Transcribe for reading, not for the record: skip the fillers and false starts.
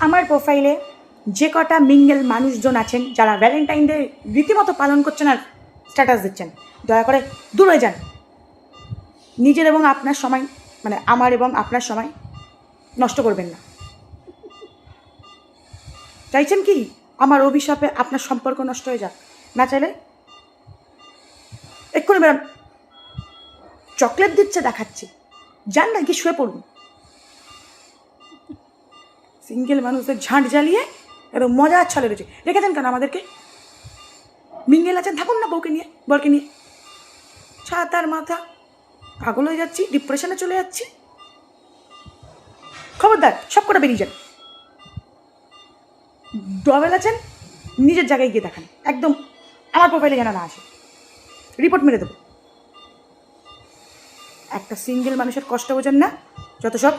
আমার প্রোফাইলে যে কটা মিঙ্গেল মানুষজন আছেন যারা ভ্যালেন্টাইন ডে রীতিমতো পালন করছেন আর স্ট্যাটাস দিচ্ছেন, দয়া করে দূর হয়ে যান। নিজের এবং আপনার সময়, মানে আমার এবং আপনার সময় নষ্ট করবেন না। চাইছেন কি আমার অভিশাপে আপনার সম্পর্ক নষ্ট হয়ে যাক? না চাইলে এক্ষুনি বেরান। চকলেট দিচ্ছে দেখাচ্ছি, যান না কি শুয়ে পড়ুন। সিঙ্গেল মানুষদের ঝাঁট জ্বালিয়ে একদম মজার ছলে রয়েছে। রেখেছেন কেন আমাদেরকে? মিঙ্গেল আছেন, থাকুন না বউকে নিয়ে, বরকে নিয়ে। ছাতার মাথা, পাগল হয়ে যাচ্ছি, ডিপ্রেশনে চলে যাচ্ছি। খবরদার, সব করে বেরিয়ে যান। ডবেল আছেন, নিজের জায়গায় গিয়ে দেখান। একদম আমার প্রোফাইলে যেন না আসে, রিপোর্ট মেরে দেবো। একটা সিঙ্গেল মানুষের কষ্ট বোঝেন না, যত সব